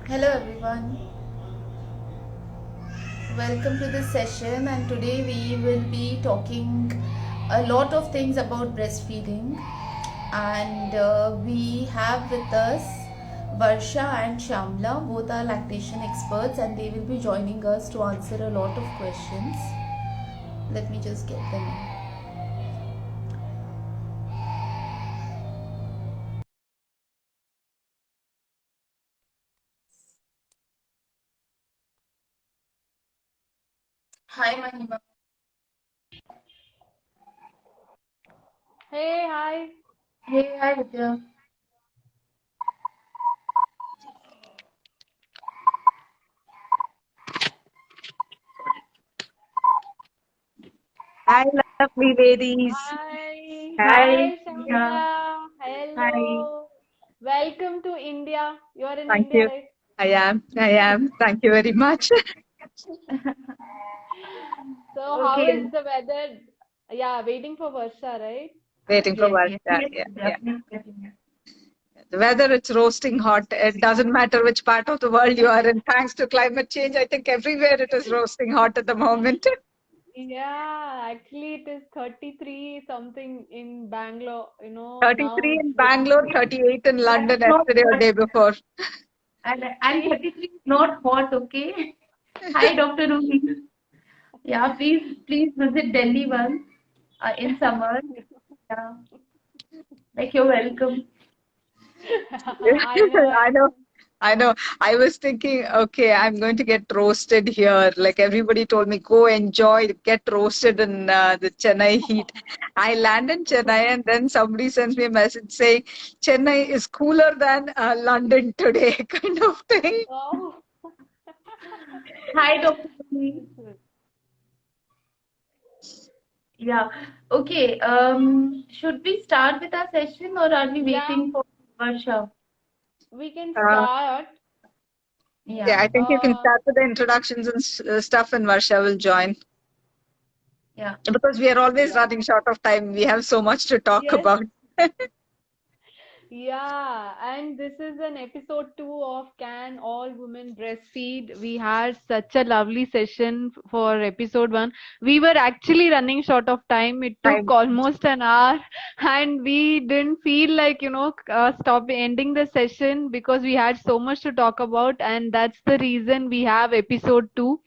Hello everyone, welcome to this session, and today we will be talking a lot of things about breastfeeding. And we have with us Varsha and Shyamala, both are lactation experts, and they will be joining us to answer a lot of questions. Let me just get them in. Hi Mahima. Hey, hi. Hey, hi Vidya. Hi, lovely ladies. Hi. Hi. Hi, Yeah. Shamla. Hi. Hello. Welcome to India. You are in Thank India, you. right? I am. I am. Thank you very much. So, how Okay. is the weather? Yeah, waiting for Varsha, right? Waiting for Yes, work. yes, Yeah, yes, yeah, Vidya. yeah. Please continue. Whether it's roasting hot, it doesn't matter which part of the world you are in. Thanks to climate change, I think everywhere it is roasting hot at the moment. Yeah, actually, it is 33 something in Bangalore. 33 Now in it's Bangalore, 38 in That's London not yesterday or hot. day before. And 33 is not hot, okay? Hi, Dr. Ruhi. Yeah, please visit Delhi once in summer. Yeah, like you're welcome. I know, I I know. know. I know. I was thinking, okay, I'm going to get roasted here. Like everybody told me, go enjoy, get roasted in the Chennai heat. I land in Chennai, and then somebody sends me a message saying, Chennai is cooler than London today, kind of thing. Oh. Hi, Dr. Ruhi. Yeah. Okay. Should we start with our session or are we Yeah, waiting for Varsha? we can Uh, start. yeah, Yeah. I think you can Uh, start with the introductions and stuff, and Varsha will join. Yeah. Because we are always yeah. running short of time. We have so much to talk Yes. about. Yeah, and this is an episode 2 of Can All Women Breastfeed? We had such a lovely session for episode 1. We were actually running short of time. It took Time. almost an hour, and we didn't feel like, stop ending the session because we had so much to talk about, and that's the reason we have episode 2.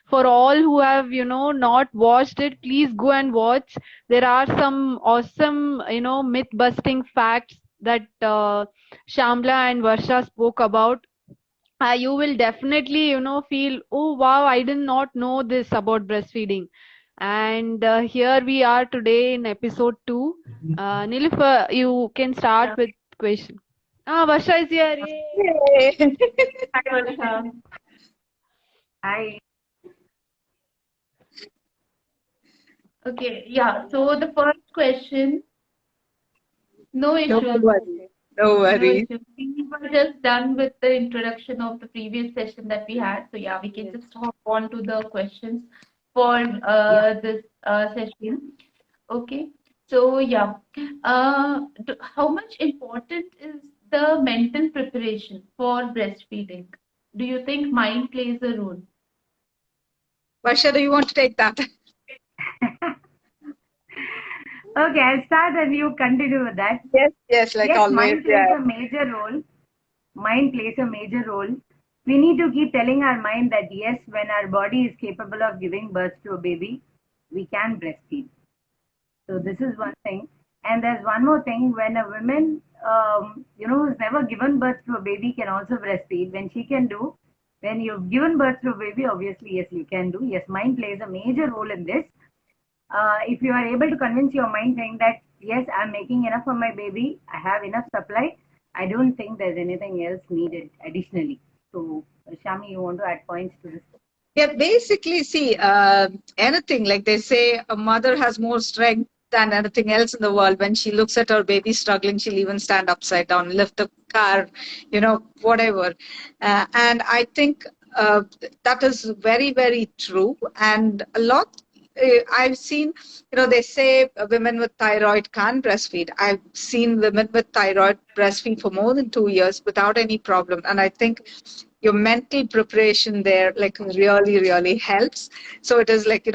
For all who have, not watched it, please go and watch. There are some awesome, myth busting facts that Shamla and Varsha spoke about. You will definitely, feel, oh wow, I did not know this about breastfeeding. And here we are today in episode 2. Nilüfer, you can start Yeah. with question. Ah, Varsha is here. Yay. Yay. Hi, Varsha. Hi. Okay. Yeah. Yeah. So the first question, no No issues. worries. No No worries. issues. We were just done with the introduction of the previous session that we had. So yeah, we can Yes. just hop on to the questions for Yeah. this session. Okay. So yeah, how much important is the mental preparation for breastfeeding? Do you think mind plays a role? Varsha, do you want to take that? Okay, I'll start and you continue with that. Yes, yes, like Yes, always. mind plays Yeah. a major role. Mind plays a major role. We need to keep telling our mind that yes, when our body is capable of giving birth to a baby, we can breastfeed. So this is one thing. And there's one more thing: when a woman, who's never given birth to a baby, can also breastfeed. When she can do, when you've given birth to a baby, obviously yes, you can do. Yes, mind plays a major role in this. If you are able to convince your mind saying that yes, I'm making enough for my baby, I have enough supply, I don't think there's anything else needed additionally. So Shami, you want to add points to this? Yeah, basically, see, anything like they say, a mother has more strength than anything else in the world. When she looks at her baby struggling, she'll even stand upside down, lift the car, whatever. And I think that is very, very true. And a lot. I've seen, they say women with thyroid can't breastfeed. I've seen women with thyroid breastfeed for more than 2 years without any problem. And I think your mental preparation there like really, really helps. So it is like,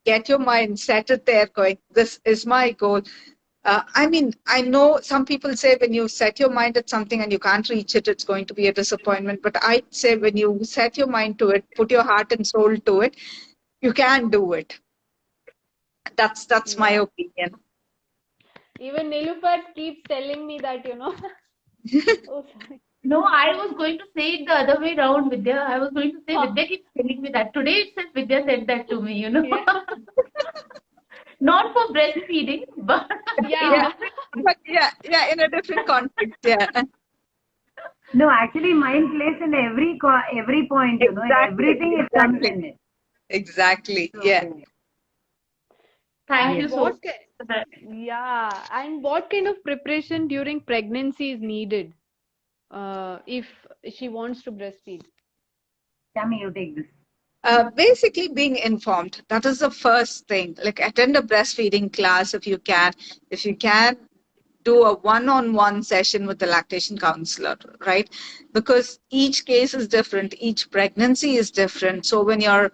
get your mind, set it there going, this is my goal. I mean, I know some people say when you set your mind at something and you can't reach it, it's going to be a disappointment. But I'd say when you set your mind to it, put your heart and soul to it, you can do it. That's my Yeah. opinion. Even Nilufar keeps telling me that, Oh, sorry. No, I was going to say it the other way around, Vidya. I was going to say Oh, Vidya keeps telling me that. Today itself, Vidya said that to me. yeah. Not for breastfeeding, but in Yeah, Yeah. different. but yeah, in a different context. Yeah, No, actually, mind plays in every point, in exactly, everything it comes exactly, in it. exactly. Yeah. So, Thank And you yes. so what, much for that. yeah, and what kind of preparation during pregnancy is needed, if she wants to breastfeed? Tammy, you take this. Basically, being informed. That is the first thing. Like attend a breastfeeding class if you can. If you can, do a one-on-one session with the lactation counselor, right? Because each case is different, each pregnancy is different. So when you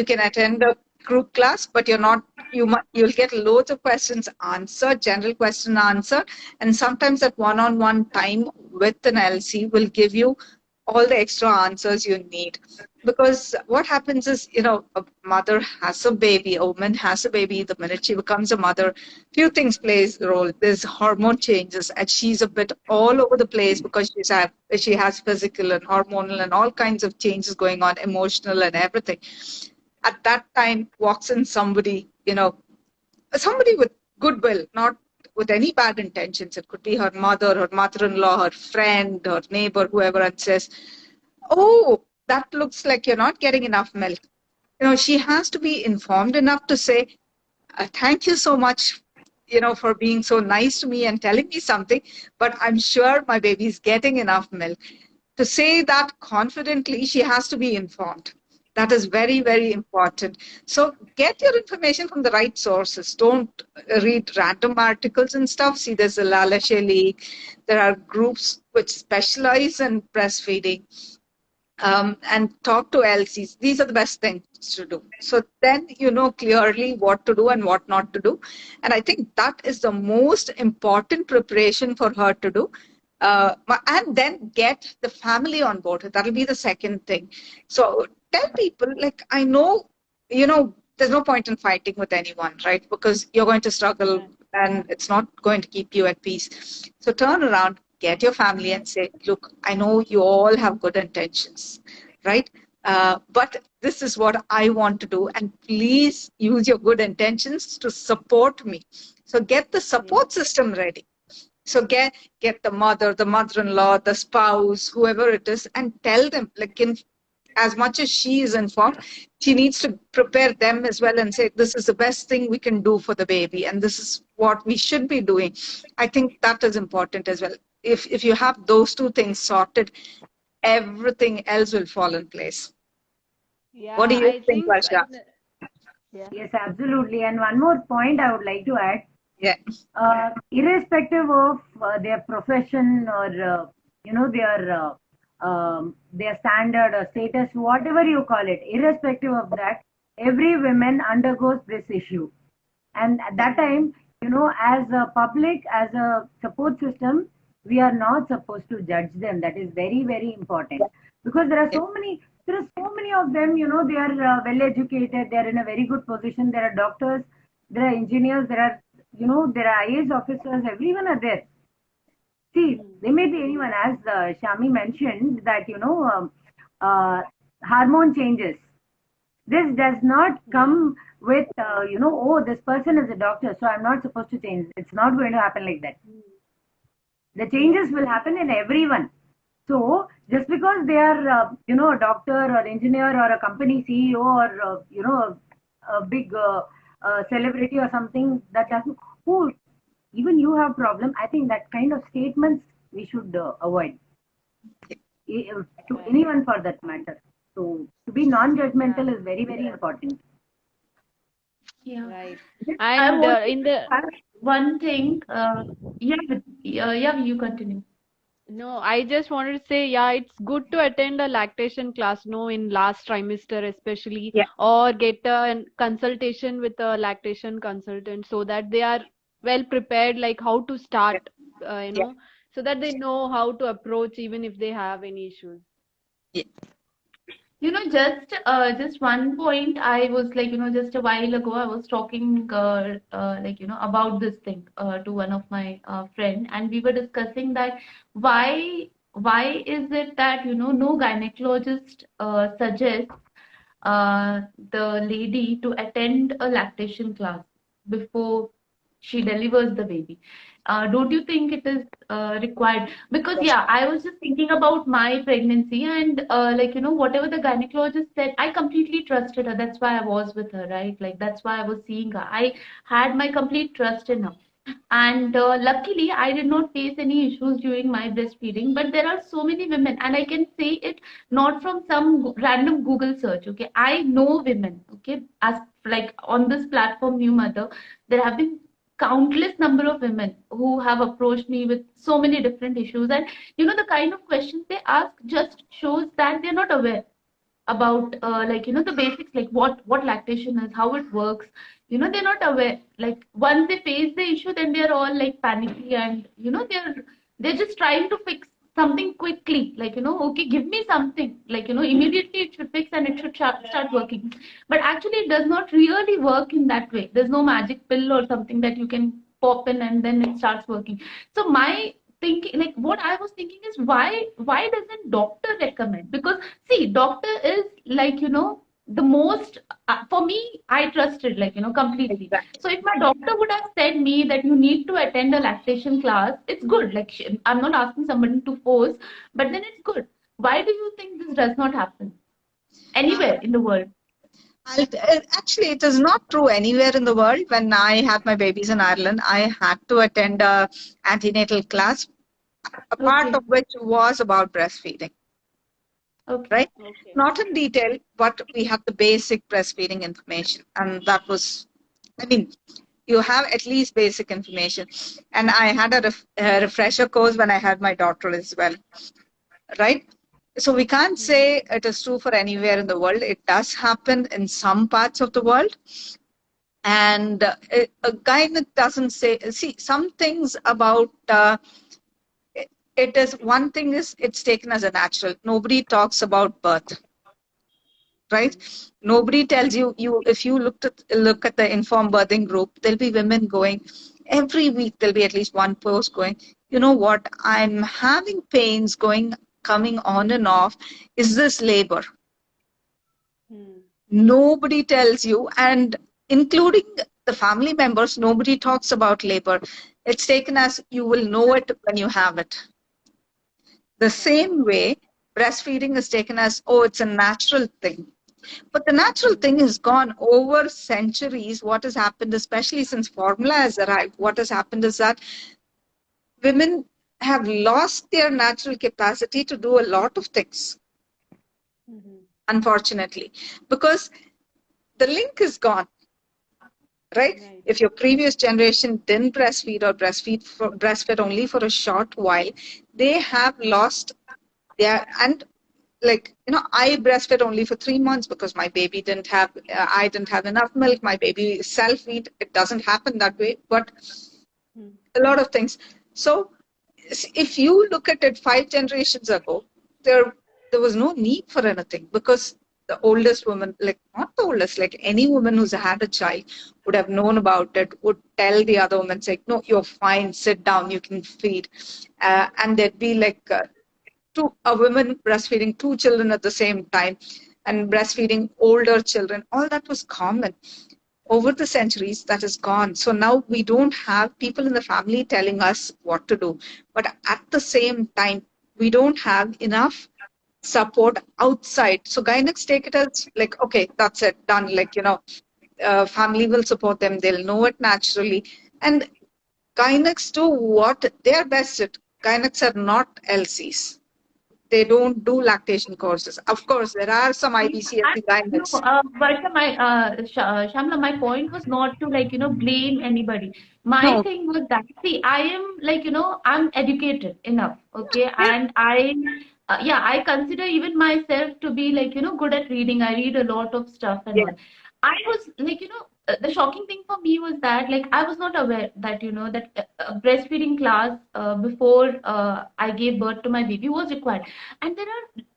can attend a group class, but you'll get loads of questions answered, general question answered, and sometimes that one-on-one time with an LC will give you all the extra answers you need. Because what happens is, a mother has a baby, a woman has a baby, the minute she becomes a mother, few things plays a role. There's hormone changes, and she's a bit all over the place because she has physical and hormonal and all kinds of changes going on, emotional and everything. At that time, walks in somebody with goodwill, not with any bad intentions. It could be her mother-in-law, her friend, her neighbor, whoever, and says, "Oh, that looks like you're not getting enough milk." She has to be informed enough to say, "Thank you so much, for being so nice to me and telling me something, but I'm sure my baby is getting enough milk." To say that confidently, she has to be informed. That is very, very important. So get your information from the right sources. Don't read random articles and stuff. See, there's a Lalashe League. There are groups which specialize in breastfeeding, and talk to LCs. These are the best things to do. So then you know clearly what to do and what not to do. And I think that is the most important preparation for her to do. And then get the family on board. That'll be the second thing. So tell people, like, I know, there's no point in fighting with anyone, right? Because you're going to struggle Right. and it's not going to keep you at peace. So turn around, get your family and say, look, I know you all have good intentions, right? But this is what I want to do. And please use your good intentions to support me. So get the Yeah. support system ready. So get the mother, the mother-in-law, the spouse, whoever it is, and tell them, like, as much as she is informed, she needs to prepare them as well and say, this is the best thing we can do for the baby, and this is what we should be doing. I think that is important as well. If you have those two things sorted, everything else will fall in place. What do Yeah, you I think, think, Varsha? yeah. Yes, absolutely. And one more point I would like to add. Yeah. Irrespective of their profession or their standard or status, whatever you call it, irrespective of that, every woman undergoes this issue. And at that time, as a public, as a support system, we are not supposed to judge them. That is very, very important, because there are so many of them. They are well educated, they are in a very good position, there are doctors, there are engineers, there are IAS officers, everyone are there. See, they may be anyone, as Shami mentioned that hormone changes. This does not Yeah. come with oh, this person is a doctor, so I'm not supposed to change. It's not going to happen like that. The Yeah. changes will happen in everyone. So just because they are a doctor or engineer or a company CEO or a big celebrity or something, that doesn't, who, even you have problem, I think that kind of statements we should avoid, to Right. anyone for that matter. So to be Yeah. non-judgmental is very, very important. Yeah. Right. I And wanted in to the add one thing. Yeah, you continue. No, I just wanted to say, yeah, it's good to attend a lactation class, no, in last trimester especially, Yeah, or get a consultation with a lactation consultant so that they are well prepared, like how to yeah, start, yeah, so that they know how to approach even if they have any issues. yeah, Just one point. I was like, just a while ago, I was talking, about this thing to one of my friend, and we were discussing that why is it that no gynecologist suggests uh, the lady to attend a lactation class before she delivers the baby. Don't you think it is required? Because yes, yeah, I was just thinking about my pregnancy and whatever the gynecologist said, I completely trusted her. That's why I was with her, right? Like that's why I was seeing her. I had my complete trust in her. And luckily, I did not face any issues during my breastfeeding. But there are so many women, and I can say it not from some random Google search. Okay, I know women. Okay, as like on this platform, New Mother, there have been countless number of women who have approached me with so many different issues, and the kind of questions they ask just shows that they're not aware about the basics, like what lactation is, how it works. They're not aware. Like once they face the issue, then they're all like panicky, and they're just trying to fix something quickly, like okay, give me something, like immediately it should fix and it should start working. But actually it does not really work in that way. There's no magic pill or something that you can pop in and then it starts working. So my thinking, like what I was thinking is, why doesn't doctor recommend? Because see, doctor is like, the most, for me, I trusted, like, completely. exactly. So if my doctor would have said me that you need to attend a lactation class, it's good. Like, I'm not asking somebody to force, but then it's good. Why do you think this does not happen anywhere in the world? Actually, it is not true anywhere in the world. When I had my babies in Ireland, I had to attend a antenatal class, a part Okay, of which was about breastfeeding, okay, right? Okay. Not in detail, but we had the basic breastfeeding information. And that was, I mean, you have at least basic information. And I had a refresher course when I had my daughter as well, right? So we can't Mhm. say it is true for anywhere in the world. It does happen in some parts of the world. And a gynec doesn't say, see, some things about it, it is one thing is it's taken as a natural. Nobody talks about birth, right? Mhm. Nobody tells you if you look at the informed birthing group, there'll be women going every week. There'll be at least one post going, you know what? I'm having pains going coming on and off. Is this labor? Mhm. Nobody tells you, and including the family members, nobody talks about labor. It's taken as you will know it when you have it. The Right. same way, breastfeeding is taken as, oh, it's a natural thing. But the natural Mhm. thing has gone over centuries. What has happened, especially since formula has arrived, what has happened is that women have lost their natural capacity to do a lot of things, Mhm. unfortunately, because the link is gone, right? Right. If your previous generation didn't breastfeed or breastfed only for a short while, they have lost their, and like, I breastfed only for 3 months because my baby didn't have, I didn't have enough milk. My baby self-feed. It doesn't happen that way, but Mhm. a lot of things. So if you look at it 5 generations ago, there there was no need for anything because the oldest woman, like not the oldest, like any woman who's had a child would have known about it, would tell the other woman, say, no, you're fine, sit down, you can feed. And there'd be like a woman breastfeeding two children at the same time and breastfeeding older children. All that was common. Over the centuries, that is gone. So now we don't have people in the family telling us what to do. But at the same time, we don't have enough support outside. So gynecs take it as like, okay, that's it, done. Like, family will support them. They'll know it naturally. And gynecs do what they're best at. Gynecs are not LCs. they don't do lactation courses. Of course, there are some IBCSC No, guidance. Varsha, Shamla, my point was not to blame anybody. My No, thing was that, see, I am I'm educated enough, okay, yeah, and yeah, I consider even myself to be good at reading. I read a lot of stuff and yeah, all. I was the shocking thing for me was that I was not aware that that breastfeeding class before I gave birth to my baby was required, and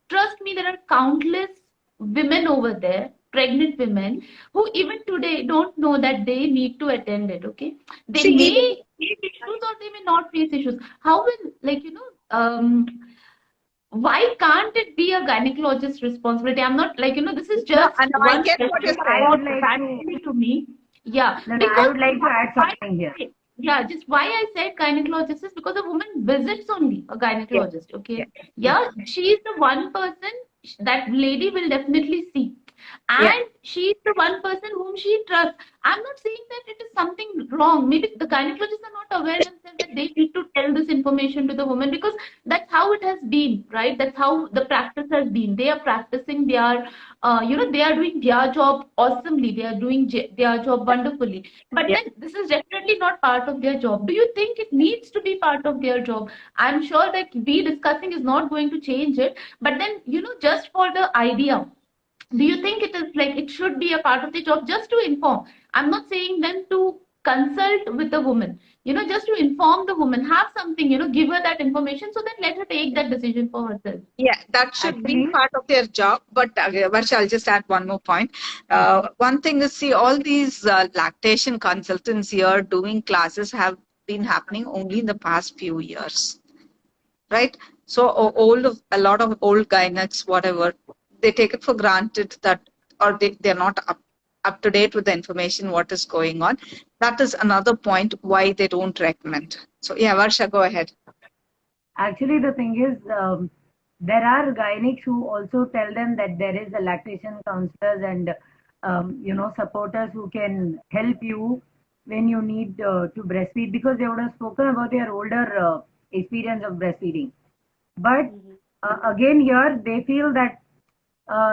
trust me, there are countless women over there, pregnant women, who even today don't know that they need to attend it. Okay, they see, even may face issues or they may not face issues. How will why can't it be a gynecologist's responsibility? I'm not this is no, just no, I one get what you're question I saying. would about like to, practically to me. Yeah, no, no, I because would like to add why something here. yeah, just why I said gynecologist is because a woman visits only a Yeah, gynecologist. yeah, Okay, yeah, yeah, she is the one person that lady will definitely see, yeah, and she is the one person whom she trusts. I'm not saying that it is something wrong. Maybe the gynecologists are not aware themselves that they need to tell this information to the woman, because that's how it has been, right? That's how the practice has been. They are practicing their they are doing their job awesomely. They are doing their job wonderfully, but yeah. then this is definitely not part of their job. Do you think it needs to be part of their job? I'm sure that we discussing is not going to change it, but then just for the idea, do you think it is it should be a part of the job just to inform? I'm not saying then to consult with the woman, just to inform the woman, have something, give her that information, so then let her take that decision for herself. Yeah, that should be Actually, part of their job. But Varsha, I'll just add one more point. One thing is, see, all these lactation consultants here doing classes have been happening only in the past few years, right? So a lot of old gynacs, whatever, they take it for granted that, or they're not up to date with the information what is going on. That is another point why they don't recommend. So yeah, Varsha, go ahead. actually, the thing is, there are gynecists who also tell them that there is a lactation counselors and supporters who can help you when you need to breastfeed, because they would have spoken about their older experience of breastfeeding. But again, here they feel that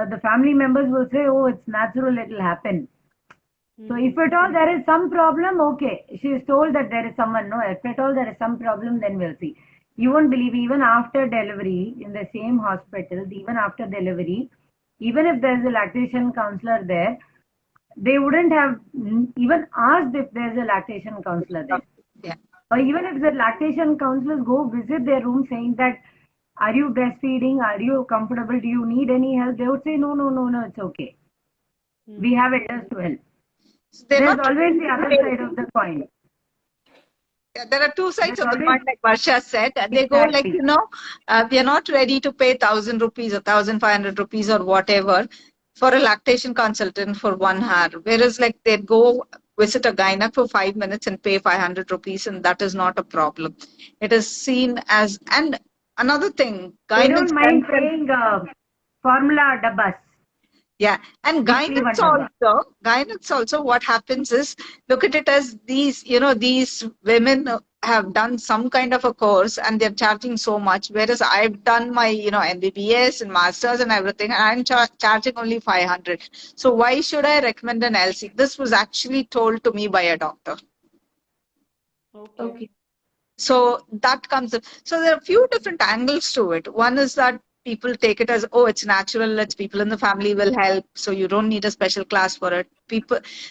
the family members will say, "Oh, it's natural; it will happen." So if at all there is some problem, okay, she is told that there is someone. No, if at all there is some problem, then we'll see. You won't believe, even after delivery in the same hospital, even after delivery, even if there is a lactation counselor there, they wouldn't have even asked if there is a lactation counselor there. Yeah. Or even if the lactation counselors go visit their room saying that, are you breastfeeding? Are you comfortable? Do you need any help? They would say, no, no, no, no, it's okay. We have elders to help. They're There's not. always the other side of the coin. Yeah, there are two sides There's of the always coin, like Varsha said. They go like, exactly. we are not ready to pay 1,000 rupees or 1,500 rupees or whatever for a lactation consultant for 1 hour. Whereas, like, they'd go visit a gynac for 5 minutes and pay 500 rupees, and that is not a problem. It is seen as, and another thing, They don't gynacs mind paying formula dabbas, yeah, and weekly one dabba. gynacs also, what happens is, look at it as these, these women have done some kind of a course and they're charging so much, whereas I've done my, MBBS and masters and everything, and I'm charging only 500. So why should I recommend an LC? This was actually told to me by a doctor. Okay. So that comes up. So there are a few different angles to it. One is that people take it as, oh, it's natural, it's people in the family will help, so you don't need a special class for it.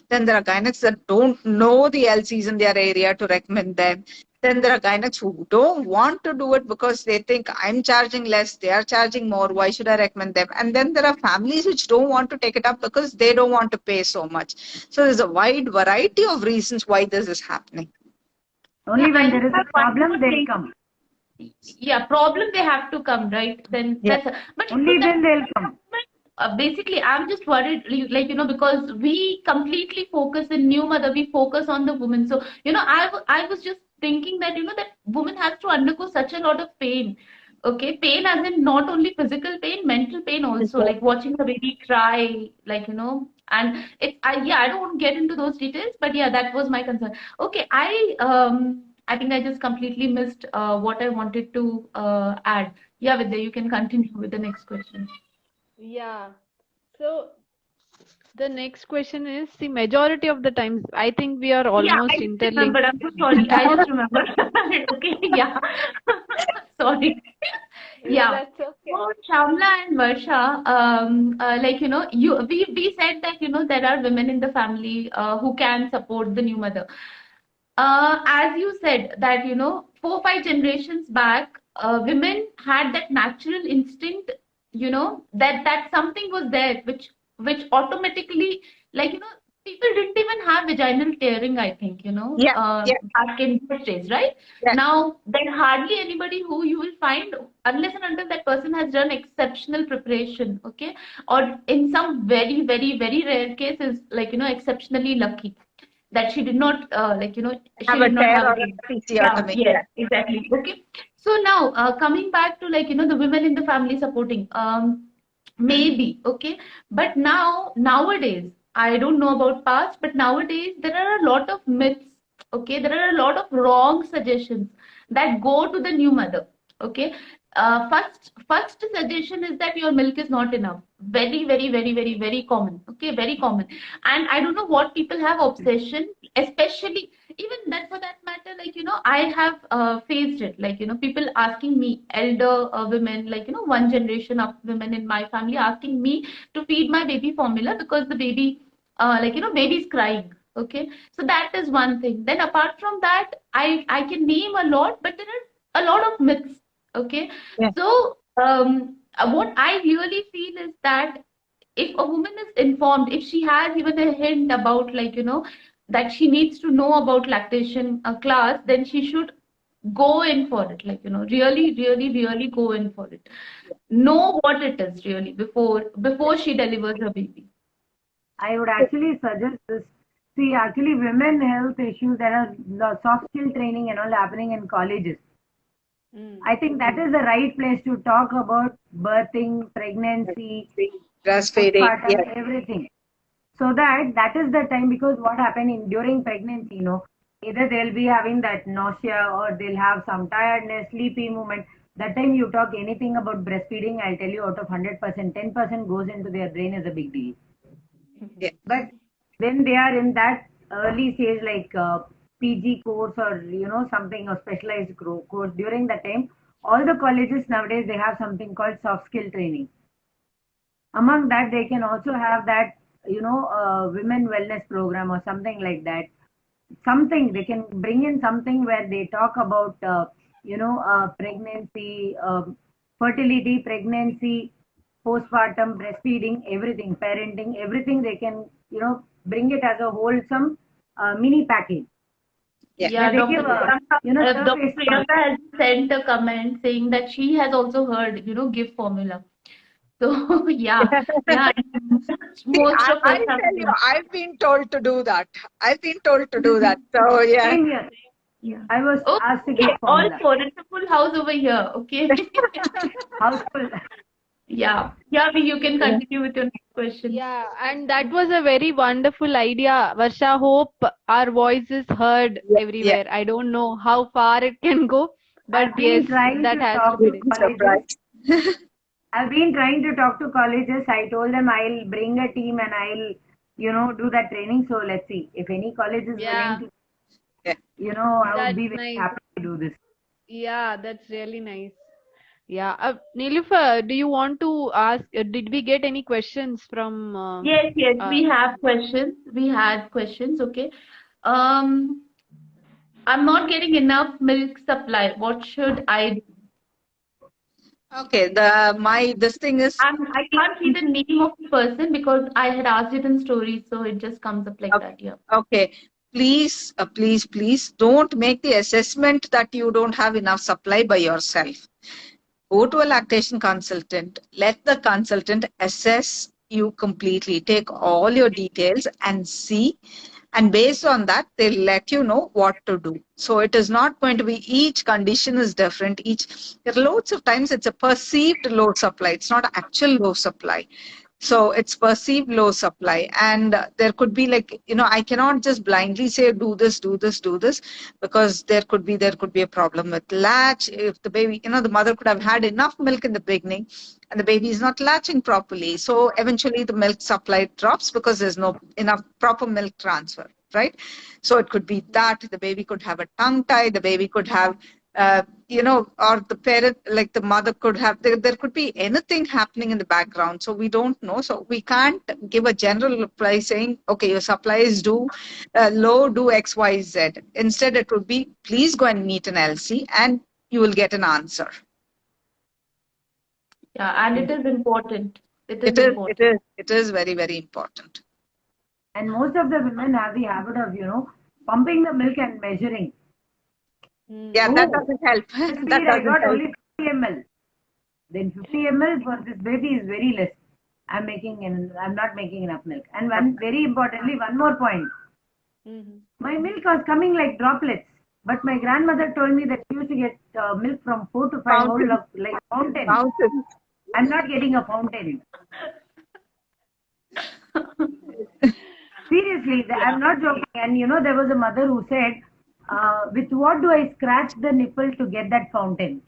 Then there are gynacs that don't know the LCs in their area to recommend them. Then there are gynacs who don't want to do it because they think, I'm charging less, they are charging more, why should I recommend them? And then there are families which don't want to take it up because they don't want to pay so much. So there's a wide variety of reasons why this is happening. Yeah, Only I when just there is have a one more problem, they'll thing. come. Yeah, problem they have to come, right? Then Yeah. but Only then they'll come. basically, I'm just worried, because we completely focus in new mother, we focus on the woman. So, I was just thinking that, that woman has to undergo such a lot of pain. Okay, pain as in not only physical pain, mental pain also, like watching the baby cry, and yeah, I don't want to get into those details, but yeah, that was my concern. Okay, I think I just completely missed what I wanted to add. Yeah, Vidya, you can continue with the next question. Yeah. So the next question is the majority of the times I think we are Yeah, I almost just interlinked. remembered. I'm so sorry. I just remembered. Okay, yeah. Sorry. Yeah, Yeah. that's okay. So Shamla and Varsha, like we said that there are women in the family who can support the new mother. As you said that 4 5 generations back, women had that natural instinct, that something was there which automatically, like people didn't even have vaginal tearing, I think, Yeah, yeah, back in those days, right? yeah. Now there hardly anybody who you will find unless and until that person has done exceptional preparation, okay, or in some very very very rare cases, like exceptionally lucky that she did not she Have a did not tear have a or baby. a Yeah, episiotomy. yes, Yeah, exactly. Okay. So now coming back to the women in the family supporting, maybe, okay, but nowadays, I don't know about past, but nowadays there are a lot of myths, okay, there are a lot of wrong suggestions that go to the new mother, okay. First suggestion is that your milk is not enough. Very, very, very, very, very common. Okay, very common. And I don't know what people have obsession, especially even that for that matter, I have faced it, people asking me, elder women, one generation of women in my family asking me to feed my baby formula because the baby, baby's crying. Okay, so that is one thing. Then apart from that, I can name a lot, but there are a lot of myths. Okay, yeah, so what I really feel is that if a woman is informed, if she has even a hint about, that she needs to know about lactation class, then she should go in for it, really, really, really go in for it. Know what it is really before she delivers her baby. I would actually suggest this. See, actually, women health issues, there are soft skill training and all happening in colleges. Mm. I think that is the right place to talk about birthing, pregnancy, breastfeeding. postpartum, Yeah, everything. So that is the time, because what happened during pregnancy, either they'll be having that nausea or they'll have some tiredness, sleepy movement. That time you talk anything about breastfeeding, I'll tell you out of 100%, 10% goes into their brain as a big deal. yeah, But when they are in that early stage, like PG course or something or specialized course, during that time, all the colleges nowadays they have something called soft skill training. Among that, they can also have that women wellness program or something like that. Something they can bring in, something where they talk about pregnancy, fertility, pregnancy, postpartum, breastfeeding, everything, parenting, everything. They can bring it as a wholesome mini package yeah. where Yeah, they Dr. give a Priyanka, Dr. surface knowledge. Priyanka has sent a comment saying that she has also heard, give formula. So yeah, yeah, See, most of I us have tell you, been. I've been told to do that. I've been told to do that. So yeah. Same here. Yeah. I was asked to Okay, give all formula. four. It's a full house over here. Okay. Houseful. Yeah. Yeah, you can continue with your next question. Yeah, and that was a very wonderful idea. Varsha, hope our voice is heard Yeah, yeah. everywhere. I don't know how far it can go, but I've yes, been trying that to has to talk be to done. You'd be colleges. surprised. I've been trying to talk to colleges. I told them I'll bring a team and I'll, do that training. So let's see if any college is willing Yeah, to, Yeah. I would that's be very nice. happy to do this. Yeah, that's really nice. Yeah, Nilufer, do you want to ask? Did we get any questions from? Yes, yes, Uh, we have questions. We had questions. Okay. Um, I'm not getting enough milk supply. What should I do? Okay. This thing is I can't see the name of the person because I had asked it in stories, so it just comes up like okay. that. Yeah. Okay. Please, please don't make the assessment that you don't have enough supply by yourself. Go to a lactation consultant. Let the consultant assess you completely. Take all your details and see. And based on that, they'll let you know what to do. So it is not going to be, each condition is different. There are loads of times it's a perceived low supply. It's not actual low supply. So it's perceived low supply, and there could be like, I cannot just blindly say do this, do this, do this, because there could be a problem with latch. If the baby, the mother could have had enough milk in the beginning, and the baby is not latching properly, so eventually the milk supply drops because there's no enough proper milk transfer, right? So it could be that the baby could have a tongue tie, the baby could have or the parent, like the mother could have, there could be anything happening in the background. So we don't know. So we can't give a general reply saying, okay, your supply is low, do X, Y, Z. Instead, it would be, please go and meet an LC and you will get an answer. Yeah, and it is important. It is It is, it important. is, it is very, very important. And most of the women have the habit of, pumping the milk and measuring. Yeah, that doesn't help. That I doesn't got help. only 50 ml. Then 50 ml for this baby is very less. I'm not making enough milk. And very importantly, one more point. My milk was coming like droplets. But my grandmother told me that she used to get milk from 4 to 5 holes of like fountain. Fountains. I'm not getting a fountain. Seriously, I'm not joking. And there was a mother who said, with what do I scratch the nipple to get that fountain?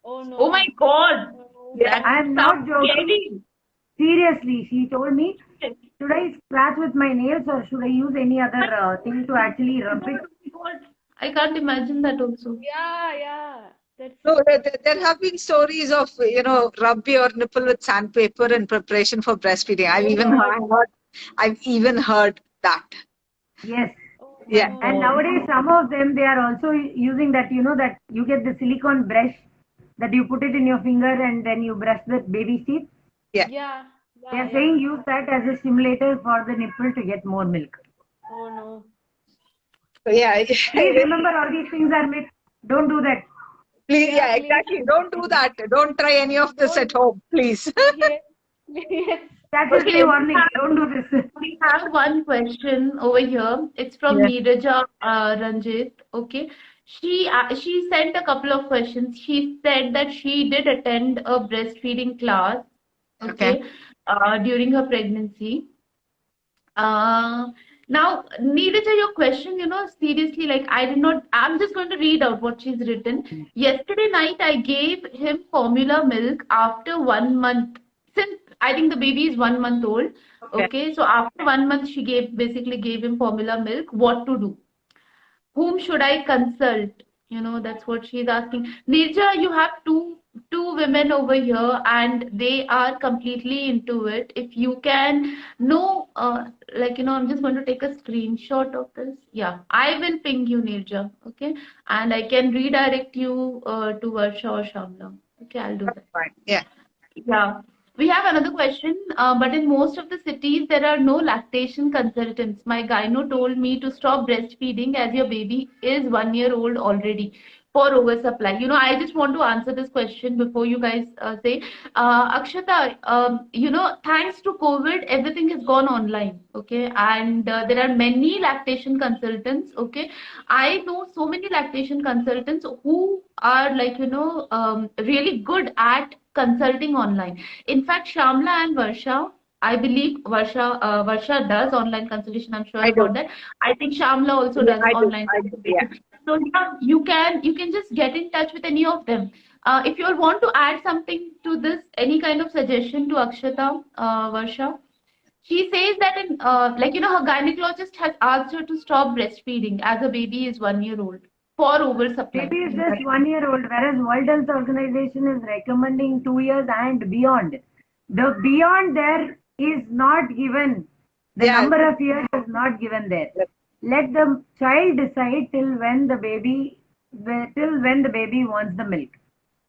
Oh no. Oh my God. Yeah, I'm not joking. Seriously, she told me, should I scratch with my nails or should I use any other thing to actually rub it? I can't imagine that also. Yeah. That's No, there have been stories of, rub your nipple with sandpaper in preparation for breastfeeding. I've even heard that. Yes. Yeah. And nowadays, some of them, they are also using that, that you get the silicone brush that you put it in your finger and then you brush the baby's teeth. yeah. They are saying use that as a stimulator for the nipple to get more milk. Oh no. So, yeah. Please remember all these things are myths. Don't do that. Please, yeah, exactly. Don't do that. Don't try any of this at home, please. Yes. That's a Okay, warning. Don't do this. we have one question over here. It's from Yeah. Neeraja Ranjit. Okay. She sent a couple of questions. She said that she did attend a breastfeeding class, Okay. okay, during her pregnancy. Now, Neeraja, your question, seriously, like I did not, I'm just going to read out what she's written. Yesterday night, I gave him formula milk after 1 month. Since I think the baby is 1 month old. Okay. Okay, so after 1 month, she basically gave him formula milk. What to do? Whom should I consult? That's what she's asking. Nirja, you have two women over here, and they are completely into it. If you can know, I'm just going to take a screenshot of this. Yeah, I will ping you, Nirja. Okay, and I can redirect you to Varsha or Shamla. Okay, I'll do that. Fine. Yeah. Yeah. We have another question, but in most of the cities, there are no lactation consultants. My gyno told me to stop breastfeeding as your baby is 1 year old already for oversupply. I just want to answer this question before you guys say. Akshata, thanks to COVID, everything has gone online, okay? And there are many lactation consultants, okay? I know so many lactation consultants who are really good at consulting online. In fact, Shamla and Varsha, I believe Varsha does online consultation. I'm sure I do. about that. I think Shamla also Yeah, does I do. online I do. Yeah. consultation. So yeah, you can just get in touch with any of them. If you all want to add something to this, any kind of suggestion to Akshata, Varsha, she says that her gynecologist has asked her to stop breastfeeding as a baby is 1 year old for oversupply. Baby is just 1 year old, whereas World Health Organization is recommending 2 years and beyond. The beyond there is not given. The number of years is not given there. Let the child decide till when the baby wants the milk.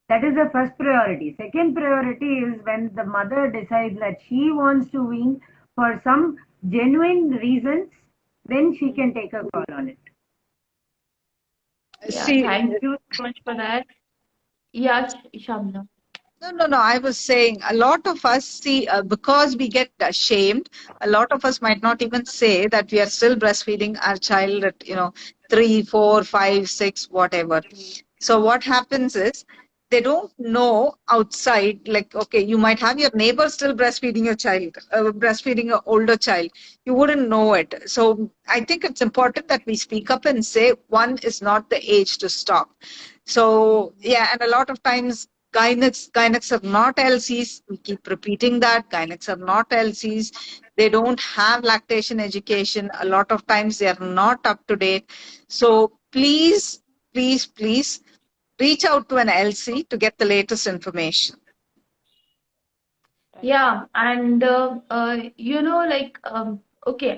That is the first priority. Second priority is when the mother decides that she wants to wean for some genuine reasons, then she can take a call on it. Yeah, See, thank you so much for that. Yeah, Shamla. no. I was saying a lot of us see, because we get ashamed, a lot of us might not even say that we are still breastfeeding our child at, 3, 4, 5, 6, whatever. So what happens is, they don't know outside, like, okay, you might have your neighbor still breastfeeding your child, breastfeeding an older child. You wouldn't know it. So I think it's important that we speak up and say one is not the age to stop. So yeah, and a lot of times gynecs are not LCs. We keep repeating that. Gynecs are not LCs. They don't have lactation education. A lot of times they are not up to date. So please, please, please reach out to an LC to get the latest information. Yeah, and okay,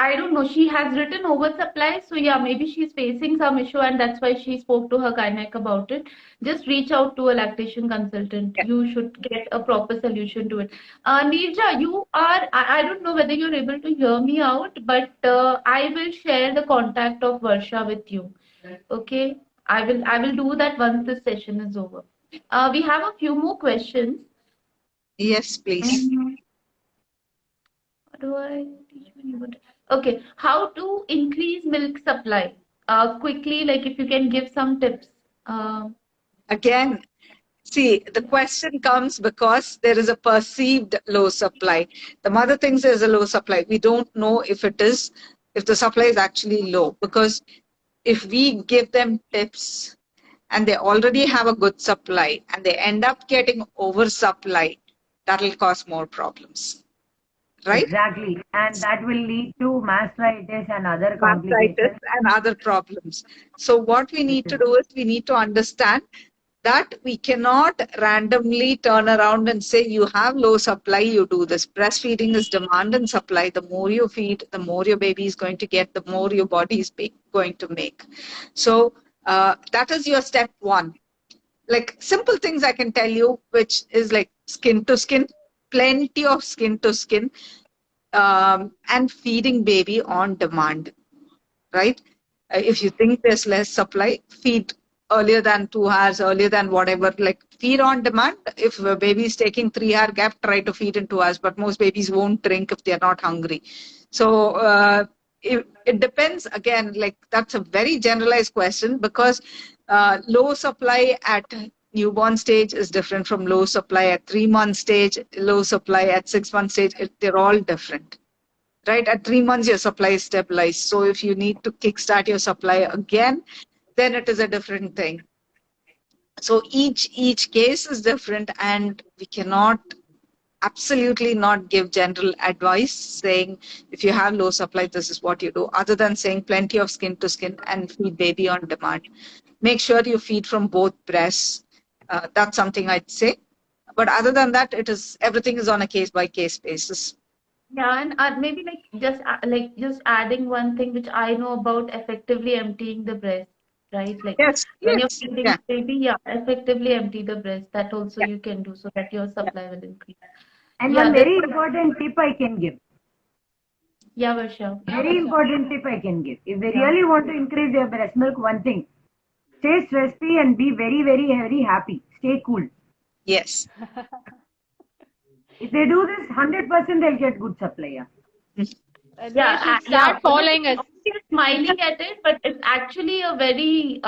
I don't know. She has written oversupply, so yeah, maybe she's facing some issue, and that's why she spoke to her gynec about it. Just reach out to a lactation consultant. Yeah. You should get a proper solution to it. Neerja, you are. I don't know whether you're able to hear me out, but I will share the contact of Varsha with you. Okay, I will do that once this session is over. We have a few more questions. Yes, please. Mhm. How do I teach my neighbor? Okay, how to increase milk supply? Quickly, like if you can give some tips. Uh, Again, see, the question comes because there is a perceived low supply. The mother thinks there's a low supply. We don't know if it is, if the supply is actually low. Because if we give them tips and they already have a good supply and they end up getting oversupply, that'll cause more problems. Right? Exactly. And that will lead to mastitis and other Mastitis complications. and other problems. So what we need to do is we need to understand that we cannot randomly turn around and say you have low supply, you do this. Breastfeeding is demand and supply. The more you feed, the more your baby is going to get, the more your body is going to make. So that is your step one. Like simple things I can tell you, which is like skin to skin, plenty of skin to skin, and feeding baby on demand, right? If you think there's less supply, feed earlier than 2 hours, earlier than whatever, like feed on demand. If a baby is taking 3 hour gap, try to feed in 2 hours, but most babies won't drink if they're not hungry. So it depends. Again, like that's a very generalized question because low supply at newborn stage is different from low supply at 3 month stage, low supply at 6 month stage. They're all different. Right, at 3 months your supply is stabilized. So if you need to kickstart your supply again, then it is a different thing. So each case is different, and we cannot absolutely not give general advice saying if you have low supply, this is what you do, other than saying plenty of skin to skin and feed baby on demand. Make sure you feed from both breasts. That's something I'd say. But other than that, it is everything is on a case by case basis. yeah, and maybe just adding one thing which I know about effectively emptying the breast, right? Like Yes, when you're yes, feeding yeah, the baby, yeah, effectively empty the breast. That also yeah, you can do so that your yeah. supply will increase. And Yeah, one this very was important tip I can give. yeah, Varsha. Very important tip I can give. If they Yeah. really want to increase their breast milk, one thing, stay stress free and be very, very, very happy. Stay cool. Yes. If they do this, 100% they'll get good supply. Yeah. They should Yeah. start following us. You're smiling at it, but it's actually a I very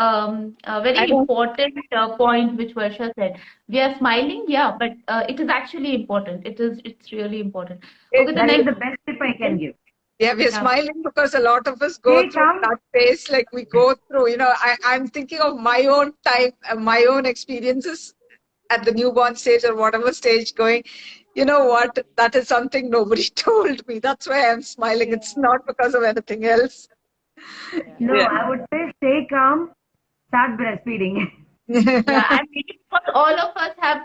don't. important point which Varsha said. We are smiling, yeah, but it is actually important. It's really important. Okay, the That is next the best tip I can give. Yeah, we're yeah. smiling because a lot of us go Stay through calm. that phase. Like we go through, I'm thinking of my own time, my own experiences at the newborn stage or whatever stage going, you know what, that is something nobody told me. That's why I'm smiling. It's not because of anything else. No, Yeah. I would say stay calm, start breastfeeding. Yeah, and maybe because all of us have,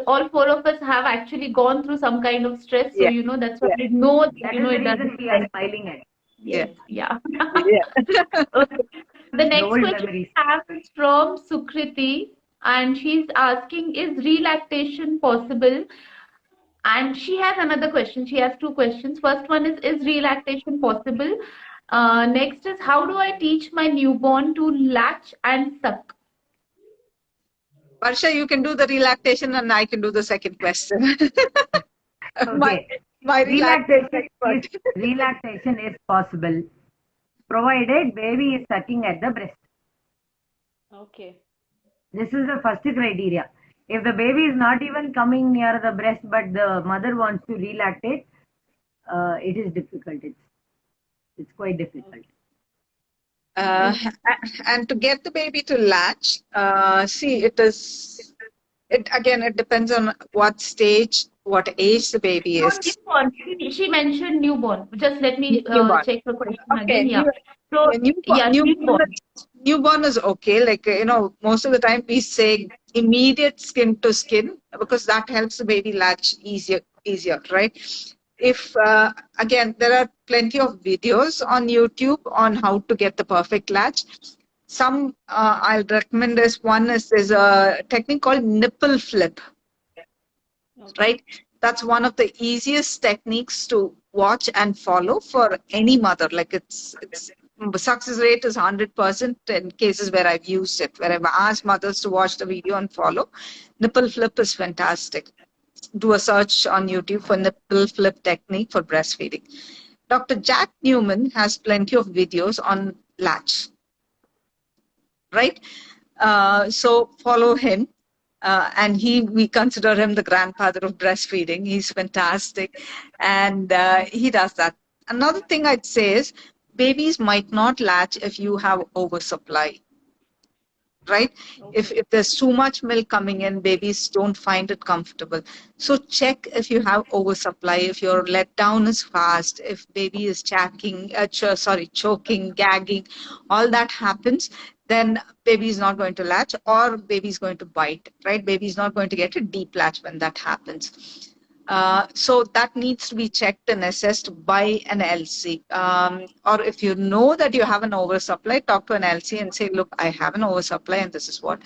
all four of us have actually gone through some kind of stress. So, Yeah. that's why Yeah. we know, That is the it doesn't reason we are help. smiling at. Yeah. Yes, yeah. Yeah. Okay. The The next old question we memories. have is from Sukriti, and she's asking, is relactation possible? And she has another question. She has two questions. First one is relactation possible? Next is, how do I teach my newborn to latch and suck? Varsha, you can do the relactation and I can do the second question. my Okay. my relactation Relaxation is expert. relaxation is possible provided baby is sucking at the breast. Okay. This is the first criteria. If the baby is not even coming near the breast, but the mother wants to relactate, it is difficult. It's quite difficult. Uh, and to get the baby to latch, see, it depends on what stage, what age the baby No, is. newborn. She mentioned newborn. Just let me Newborn. check the question Okay, again. Yeah. So, newborn, yeah, newborn. newborn is okay. Like, most of the time we say immediate skin to skin because that helps the baby latch easier, right? If again, there are plenty of videos on YouTube on how to get the perfect latch. Some I'll recommend this. One is there's a technique called nipple flip, right? That's one of the easiest techniques to watch and follow for any mother. Like it's success rate is 100% in cases where I've used it, where I've asked mothers to watch the video and follow. Nipple flip is fantastic. Do a search on YouTube for nipple flip technique for breastfeeding. Dr. Jack Newman has plenty of videos on latch, right? So follow him. And we consider him the grandfather of breastfeeding. He's fantastic. And he does that. Another thing I'd say is babies might not latch if you have oversupply, right? If there's too much milk coming in, babies don't find it comfortable. So check if you have oversupply, if your letdown is fast, if baby is choking, gagging, all that happens, then baby is not going to latch or baby is going to bite, right? Baby is not going to get a deep latch when that happens. So that needs to be checked and assessed by an LC. Or if you know that you have an oversupply, talk to an LC and say, look, I have an oversupply and this is what.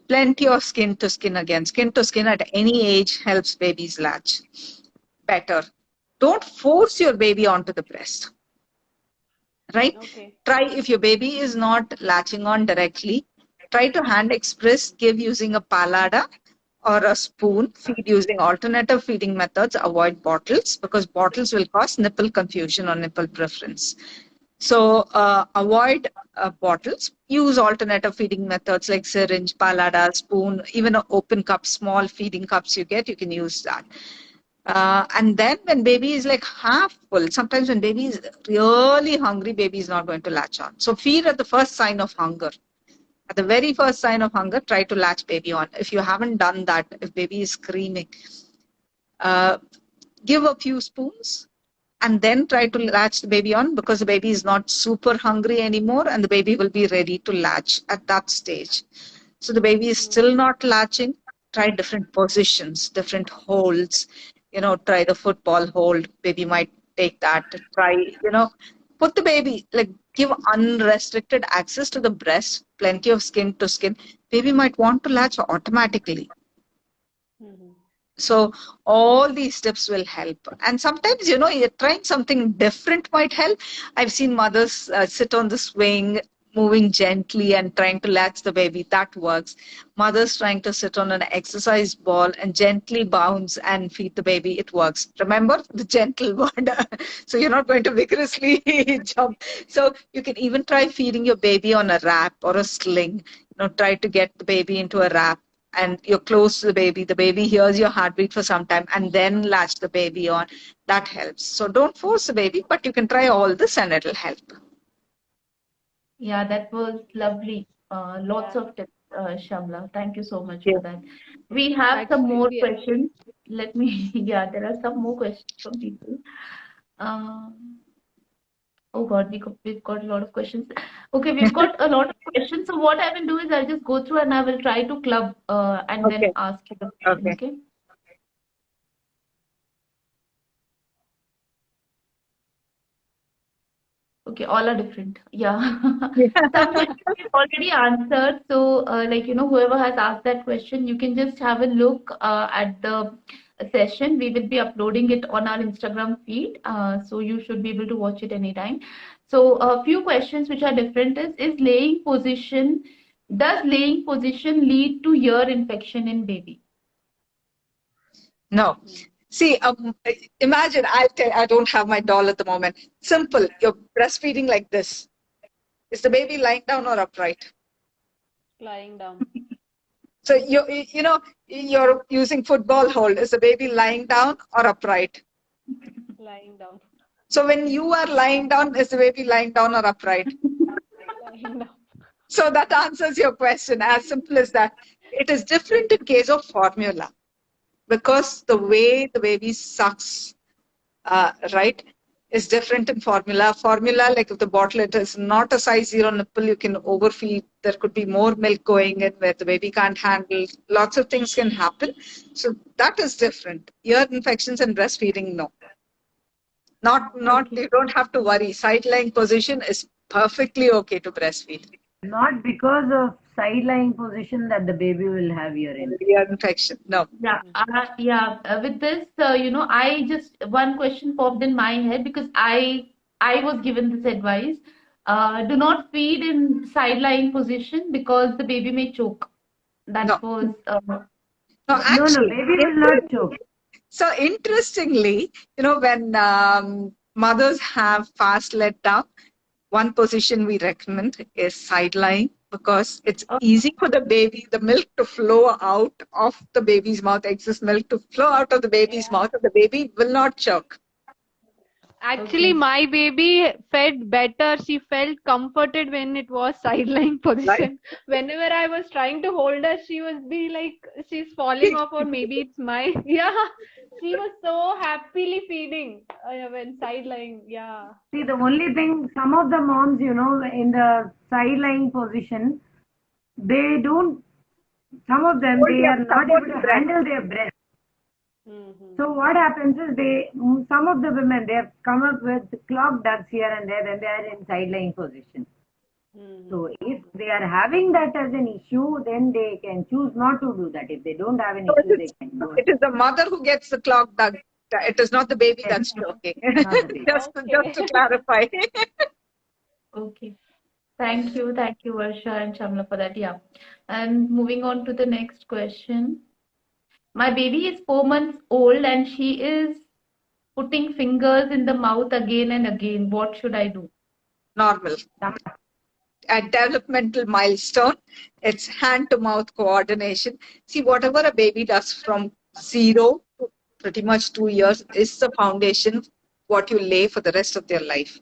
Plenty of skin to skin again. Skin to skin at any age helps babies latch better. Don't force your baby onto the breast, right? Try if your baby is not latching on directly, try to hand express, give using a palada or a spoon, feed using alternative feeding methods, avoid bottles because bottles will cause nipple confusion or nipple preference. So avoid bottles, use alternative feeding methods like syringe, palada, spoon, even an open cup, small feeding cups you get, you can use that. And then when baby is like half full, sometimes when baby is really hungry, baby is not going to latch on. So feed at the first sign of hunger. At the very first sign of hunger, try to latch baby on. If you haven't done that, if baby is screaming, give a few spoons and then try to latch the baby on because the baby is not super hungry anymore and the baby will be ready to latch at that stage. So the baby is still not latching. Try different positions, different holds. Try the football hold. Baby might take that. Try, put the baby, like give unrestricted access to the breast, plenty of skin to skin. Baby might want to latch automatically. So all these steps will help. And sometimes, you're trying something different might help. I've seen mothers sit on the swing, moving gently and trying to latch the baby. That works. Mothers trying to sit on an exercise ball and gently bounce and feed the baby. It works. Remember the gentle word. So you're not going to vigorously jump. So you can even try feeding your baby on a wrap or a sling. Try to get the baby into a wrap and you're close to the baby hears your heartbeat for some time and then latch the baby on. That helps. So don't force the baby, but you can try all this and it'll help. Yeah, that was lovely. Lots of tips, Shamla. Thank you so much for that. We have some more questions. Let me, yeah, there are some more questions from people. Oh God, we've got a lot of questions. Okay, we've got a lot of questions. So what I will do is I'll just go through and I will try to club and then Okay. ask you the question. Okay. Okay. Okay, all are different. Yeah. Some questions we've already answered. So, whoever has asked that question, you can just have a look at the session. We will be uploading it on our Instagram feed. So you should be able to watch it anytime. So, a few questions which are different does laying position lead to ear infection in baby? No. See, imagine I don't have my doll at the moment. Simple. You're breastfeeding like this. Is the baby lying down or upright? Lying down. So you're using football hold. Is the baby lying down or upright? Lying down. So when you are lying down, is the baby lying down or upright? Lying down. So that answers your question. As simple as that. It is different in case of formula because the way the baby sucks, right, is different in formula. Formula, like if the bottle it is not a size 0 nipple, you can overfeed. There could be more milk going in where the baby can't handle. Lots of things can happen. So that is different. Ear infections and breastfeeding, no. Not Okay. you don't have to worry. Side-lying position is perfectly okay to breastfeed. Not because of side-lying position that the baby will have urine. Ear infection, no. Yeah, with this, I just one question popped in my head because I was given this advice. Do not feed in side-lying position because the baby may choke. No, That was no, No, actually, baby will not choke. so interestingly, when mothers have fast let down, one position we recommend is side lying because it's easy for the milk to flow out of the baby's mouth, excess milk to flow out of the baby's mouth, and the baby will not choke. Actually, okay. my baby fed better. She felt comforted when it was sideline Right? position. Whenever I was trying to hold her, she was be like she's falling off, or maybe it's my yeah. She was so happily feeding when sideline. Yeah. See, the only thing, some of the moms, in the side-lying position, they don't, some of them, Hold they their are not able supporting to breath. handle their breast. Mm-hmm. So what happens is some of the women, they have come up with clogged ducts here and there, then they are in side-lying position. So if they are having that as an issue, then they can choose not to do that. If they don't have an So issue, they can go it is the mother who gets the clock dug. It is not the baby ahead. that's choking. Not the baby. just to Okay. clarify. Okay. Thank you, Varsha and Shamla for that. Yeah. And moving on to the next question. My baby is 4 months old and she is putting fingers in the mouth again and again. What should I do? Normal. A developmental milestone. It's hand to mouth coordination. See, whatever a baby does from 0 to pretty much 2 years is the foundation what you lay for the rest of their life.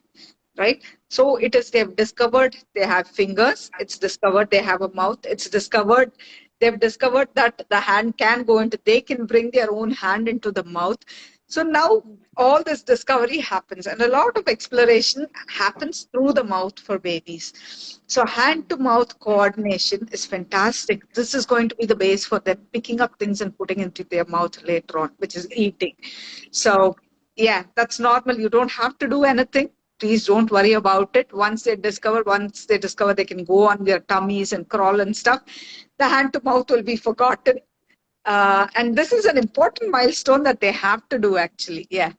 Right? So it is they've discovered they have fingers, it's discovered they have a mouth, they've discovered that the hand can go into, they can bring their own hand into the mouth. So now all this discovery happens and a lot of exploration happens through the mouth for babies. So hand to mouth coordination is fantastic. This is going to be the base for them picking up things and putting into their mouth later on, which is eating. So yeah, that's normal. You don't have to do anything. Please don't worry about it. Once they discover they can go on their tummies and crawl and stuff, the hand to mouth will be forgotten. And this is an important milestone that they have to do actually. Yeah.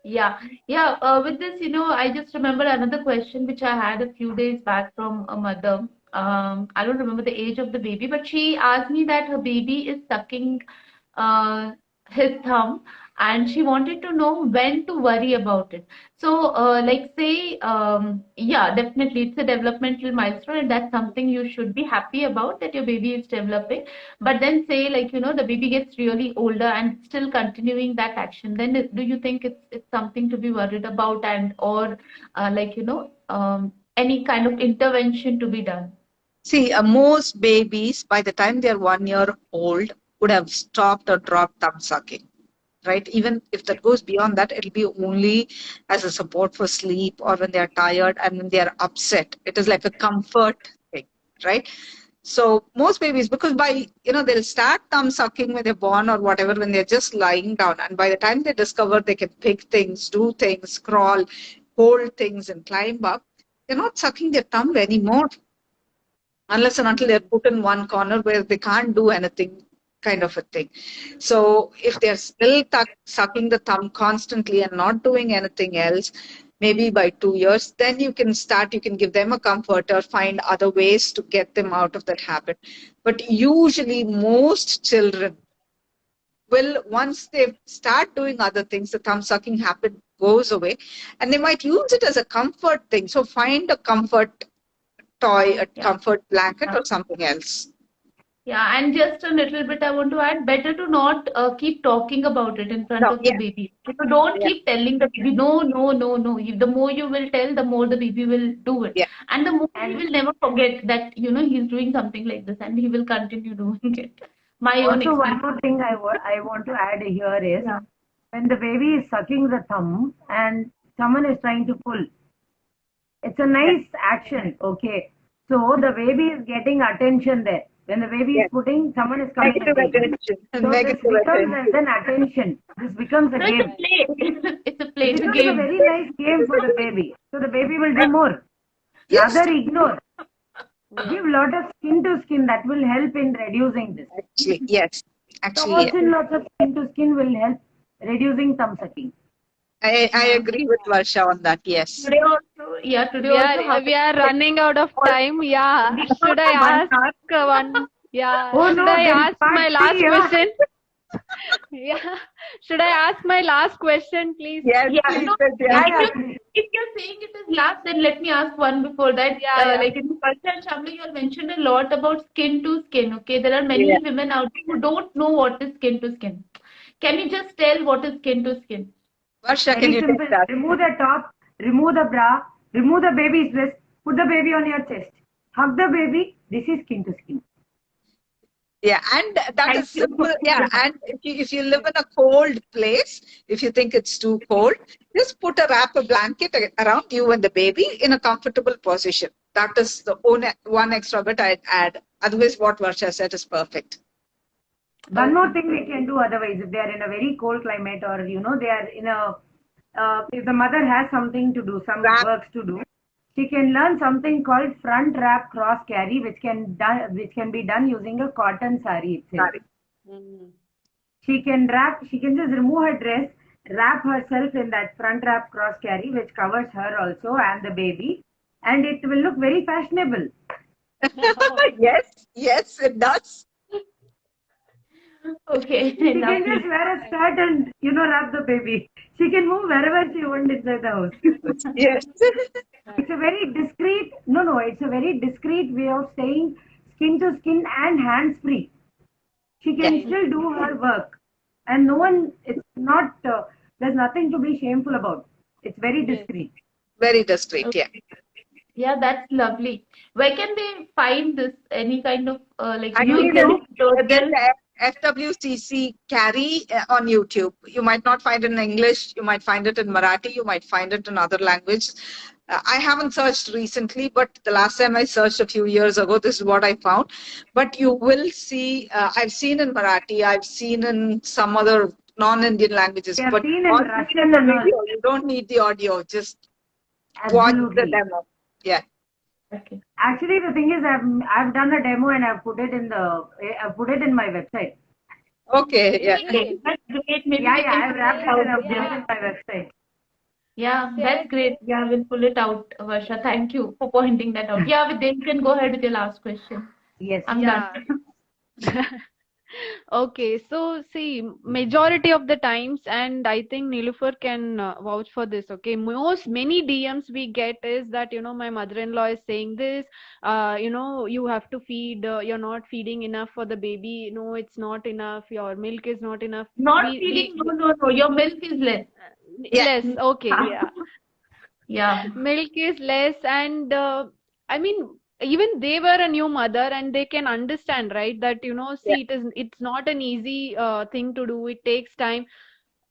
Yeah, yeah. With this, I just remember another question which I had a few days back from a mother. I don't remember the age of the baby, but she asked me that her baby is sucking uh, his thumb, and she wanted to know when to worry about it. So, like, say, yeah, definitely, it's a developmental milestone, and that's something you should be happy about that your baby is developing. But then say like, the baby gets really older and still continuing that action, then do you think it's something to be worried about and or like, any kind of intervention to be done? See, most babies by the time they're 1 year old would have stopped or dropped thumb sucking. Right? Even if that goes beyond that, it'll be only as a support for sleep or when they're tired and when they're upset. It is like a comfort thing, right? So most babies, because they'll start thumb sucking when they're born or whatever, when they're just lying down. And by the time they discover they can pick things, do things, crawl, hold things and climb up, they're not sucking their thumb anymore unless and until they're put in one corner where they can't do anything kind of a thing. So if they're still sucking the thumb constantly and not doing anything else, maybe by 2 years, then you can give them a comforter, find other ways to get them out of that habit. But usually most children will, once they start doing other things, the thumb sucking habit goes away and they might use it as a comfort thing. So find a comfort toy, a Yeah. comfort blanket, or something else. Yeah, and just a little bit I want to add, better to not keep talking about it in front No, of the yeah, baby. You know, don't yeah, keep telling the baby, no, no, no, no. The more you will tell, the more the baby will do it. yeah, And the more he And will never forget that, he's doing something like this and he will continue doing it. My own also one experience. more thing I want to add here is Yeah. when the baby is sucking the thumb and someone is trying to pull, it's a yeah, nice action, okay? So the baby is getting attention there. When the baby is yeah. putting, someone is coming Negative and pulling. attention. So this Negative becomes attention. as an attention. This becomes a So it's a game. play. It's a It play, it's a becomes a game. very nice game for the baby. So the baby will do more. Yes, Rather ignore. Yeah. Give lot of skin to skin that will help in reducing this. actually, yes. Actually, Lots and lots of skin to skin will help reducing thumb sucking. I Yeah. agree with Varsha on that. Yes. Today We also, are how we are running out of time. Yeah. we Should I got 1 ask hour. one? Yeah. Oh Should no, I there is ask part my three, last yeah. question? Yeah. Should I ask my last question, please? Yes, Yeah, please, no, Vidya. Yeah, if yeah, you please. if you're saying it is last, then let me ask one before that. Yeah, yeah. Like in Varsha and Shamla, you have mentioned a lot about skin to skin. Okay, there are Yeah. many women out there who don't know what is skin to skin. Can you just tell what is skin to skin? Varsha, can Very you take simple. that? Remove the top, remove the bra, remove the baby's dress, put the baby on your chest. Hug the baby. This is skin to skin. Yeah, and that Thank is you. simple. Yeah, and if you live in a cold place, if you think it's too cold, just wrap a blanket around you and the baby in a comfortable position. That is the only one extra bit I'd add. Otherwise, what Varsha said is perfect. One more Okay. thing we can do otherwise, if they are in a very cold climate or they are in a if the mother has something to do, some Wrap, works to do, she can learn something called front wrap cross carry, which can be done using a cotton sari itself. sorry. Mm. She can just remove her dress, wrap herself in that front wrap cross carry, which covers her also and the baby, and it will look very fashionable. Yes, yes, it does. Okay. She can just Lovely. wear a skirt and wrap the baby. She can move wherever she wants inside the house. Yes. It's a very discreet, no, it's a very discreet way of saying skin to skin and hands free. She Yeah, can still do her work, and no one. It's not. There's nothing to be shameful about. It's very Yes. discreet. very discreet. Yeah. Okay. Yeah, that's lovely. Where can they find this? Any kind of like Actually, YouTube. tutorial? there's a FWCC carry on YouTube. You might not find it in English. You might find it in Marathi. You might find it in other language. I haven't searched recently, but the last time I searched a few years ago, this is what I found. But you will see, I've seen in Marathi, I've seen in some other non-Indian languages, We have but seen all in you need is Russian the and all. video. You don't need the audio. Just watch the Absolutely. demo. Yeah. Okay. Actually, the thing is, I've done a demo and I've put it in my website. Okay. Yeah. Okay, that's great. Maybe Yeah, we yeah, can I've pull it wrapped it out and I've put it there. in my website. Yeah, Share. that's great. Yeah, we'll pull it out, Varsha. Thank you for pointing that out. Yeah, but then you can go ahead with your last question. Yes. I'm done. Yeah. Okay, so see, majority of the times, and I think Nilufar can vouch for this. Okay, many DMs we get is that my mother-in-law is saying this. You have to feed. You're not feeding enough for the baby. No, it's not enough. Your milk is not enough. Not We feeding, no, no, no. Your milk is less. Yeah. less. Okay, yeah. Yeah. Milk is less, and I mean, even they were a new mother and they can understand, right, that Yeah. see, it's not an easy thing to do. It takes time.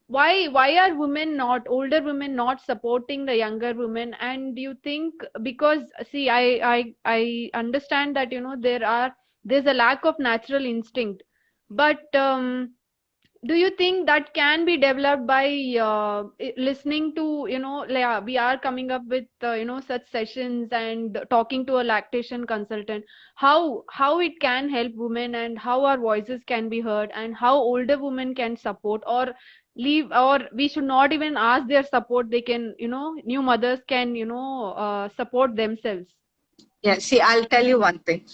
Why are women not older women not supporting the younger women? And you think, because see, I understand that there's a lack of natural instinct, but do you think that can be developed by listening to we are coming up with such sessions and talking to a lactation consultant, how it can help women, and how our voices can be heard, and how older women can support, or leave, or we should not even ask their support, they can new mothers can support themselves. Yeah. See, I'll tell you one thing.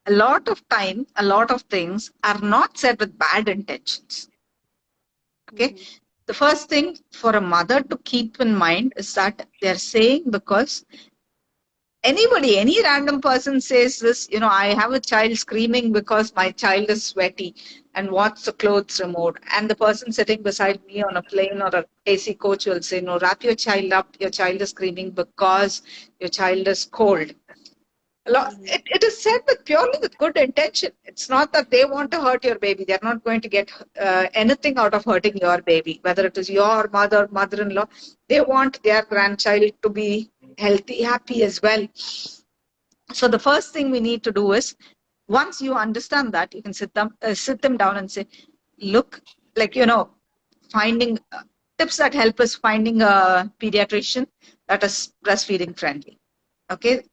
A lot of time, a lot of things are not said with bad intentions. Okay. Mhm. The first thing for a mother to keep in mind is that they're saying because anybody, any random person says this, I have a child screaming because my child is sweaty and wants the clothes removed. And the person sitting beside me on a plane or a AC coach will say, no, wrap your child up. Your child is screaming because your child is cold. It is said with purely with good intention. It's not that they want to hurt your baby. They're not going to get anything out of hurting your baby, whether it is your mother, mother-in-law. They want their grandchild to be healthy, happy as well. So the first thing we need to do is, once you understand that, you can sit them down and say, look, like, finding tips that help us finding a pediatrician that is breastfeeding friendly. Okay.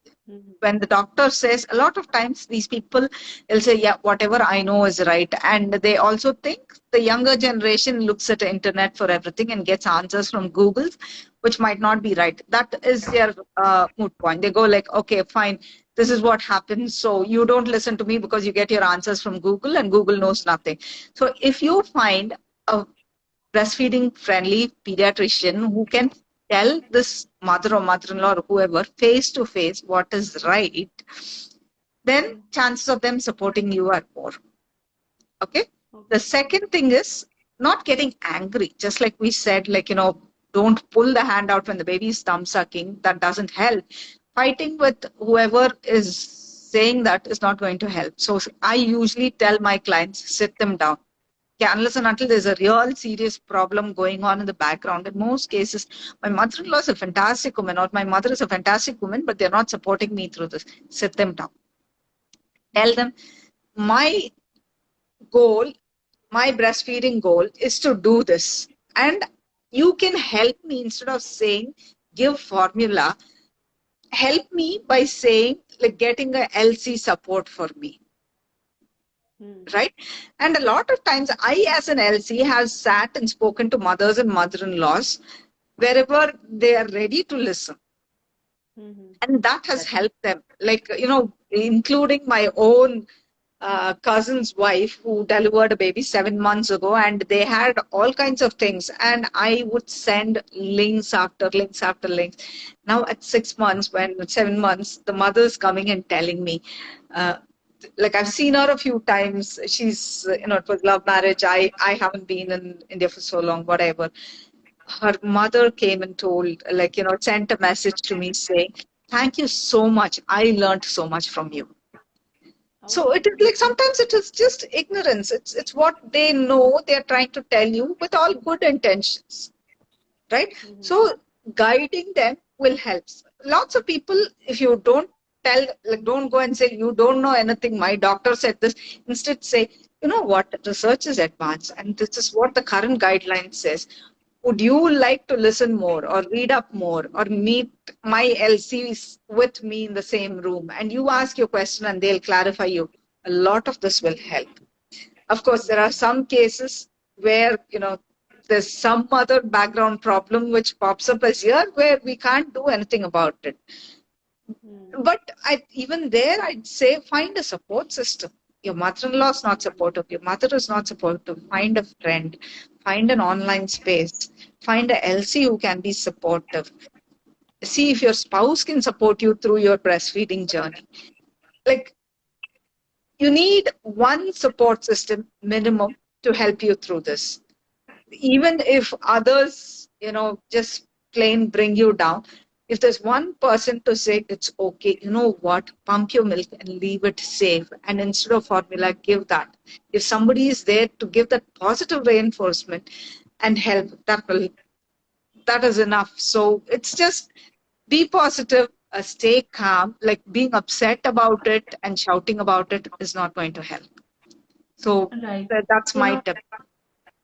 When the doctor says, a lot of times these people will say, yeah, whatever I know is right. And they also think the younger generation looks at the internet for everything and gets answers from Google, which might not be right. That is their moot point. They go like, okay, fine, this is what happens. So you don't listen to me because you get your answers from Google and Google knows nothing. So if you find a breastfeeding friendly pediatrician who can tell this mother or mother-in-law or whoever face to face what is right, then chances of them supporting you are more. Okay. The second thing is not getting angry. Just like we said, like, don't pull the hand out when the baby is thumb sucking. That doesn't help. Fighting with whoever is saying that is not going to help. So I usually tell my clients, sit them down. Yeah, unless and until there's a real serious problem going on in the background. In most cases, my mother-in-law is a fantastic woman, or my mother is a fantastic woman, but they're not supporting me through this. Sit them down. Tell them, my goal, my breastfeeding goal is to do this. And you can help me instead of saying, give formula, help me by saying, like, getting a LC support for me. Right? And a lot of times I, as an LC, have sat and spoken to mothers and mother-in-laws wherever they are ready to listen. And that has helped them. Like, including my own cousin's wife who delivered a baby 7 months ago, and they had all kinds of things. And I would send links after links after links. Now at 6 months, 7 months, the mother's coming and telling me, like, I've seen her a few times. She's, it was love marriage. I haven't been in India for so long, whatever. Her mother came and told, like, sent a message to me saying, thank you so much. I learned so much from you. So it is like, sometimes it is just ignorance. It's what they know they're trying to tell you with all good intentions. Right? So guiding them will help. Lots of people, if you don't tell, like, don't go and say, you don't know anything, my doctor said this. Instead say, you know what, research is advanced and this is what the current guideline says. Would you like to listen more or read up more or meet my LCs with me in the same room? And you ask your question and they'll clarify you. A lot of this will help. Of course, there are some cases where, there's some other background problem which pops up as here where we can't do anything about it. But even there, I'd say find a support system. Your mother-in-law is not supportive. Your mother is not supportive. Find a friend. Find an online space. Find a LC who can be supportive. See if your spouse can support you through your breastfeeding journey. Like, you need one support system minimum to help you through this. Even if others, just plain bring you down, if there's one person to say it's okay, you know what, pump your milk and leave it safe. And instead of formula, give that. If somebody is there to give that positive reinforcement and help, that is enough. So it's just be positive, stay calm. Like, being upset about it and shouting about it is not going to help. So Right. that's You my know, tip.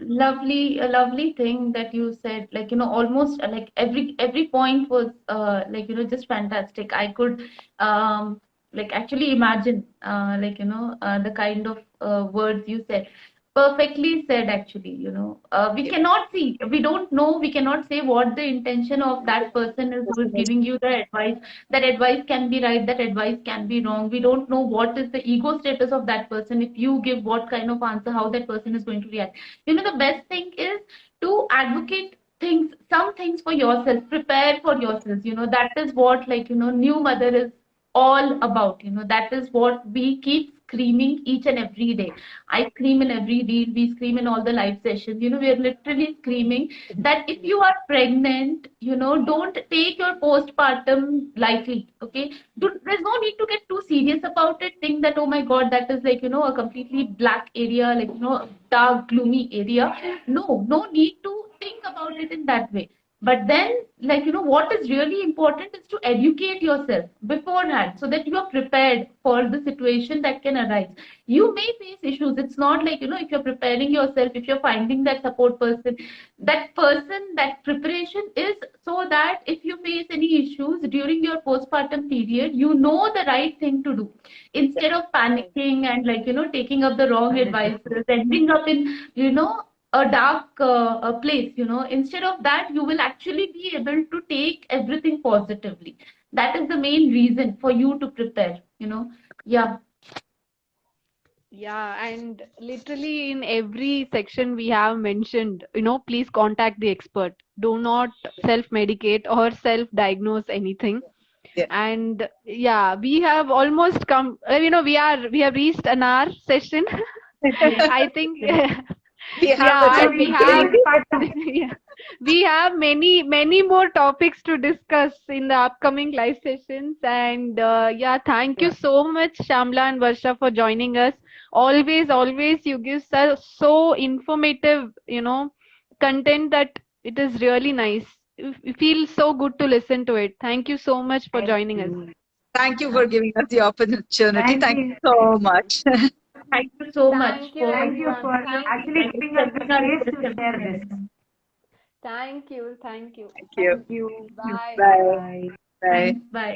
a lovely thing that you said, like, almost like every point was like, just fantastic. I could like actually imagine the kind of words you said. Perfectly said, actually. We Yeah. cannot see, we don't know, we cannot say what the intention of that person is who is giving you the advice. That advice can be right, that advice can be wrong. We don't know what is the ego status of that person. If you give what kind of answer, how that person is going to react. The best thing is to advocate some things for yourself, prepare for yourselves. That is what, like, new mother is all about. That is what we keep screaming each and every day. I scream in every reel, we scream in all the live sessions. We are literally screaming that if you are pregnant, don't take your postpartum lightly. Okay, there's no need to get too serious about it. Think that, oh my god, that is like, a completely black area, like, a dark gloomy area. No need to think about it in that way. But then, like, what is really important is to educate yourself beforehand so that you are prepared for the situation that can arise. You may face issues. It's not like, if you're preparing yourself, if you're finding that support person, that preparation is so that if you face any issues during your postpartum period, you know the right thing to do. Instead of panicking and, like, taking up the wrong advices, ending up in, a dark place. Instead of that, you will actually be able to take everything positively. That is the main reason for you to prepare. Yeah. Yeah, and literally in every section we have mentioned, please contact the expert. Do not self-medicate or self-diagnose anything. Yeah. And yeah, we have almost come, we have reached an hour session. I think, We have yeah, the and we have, time. yeah, we have many more topics to discuss in the upcoming live sessions. And yeah, thank you so much, Shyamala and Varsha, for joining us. Always, you give so informative, content that it is really nice. It feels so good to listen to it. Thank you so much for joining us. Thank you for giving us the opportunity. Thank Thank you you. so much. Thank you so much Thank you, for Thank you for everyone. Thank you. actually giving us the accepting our space to invitation share and this. everything. Thank you. Thank you. Thank you. Thank you. Bye. Bye. Bye. Bye. Thanks. Bye.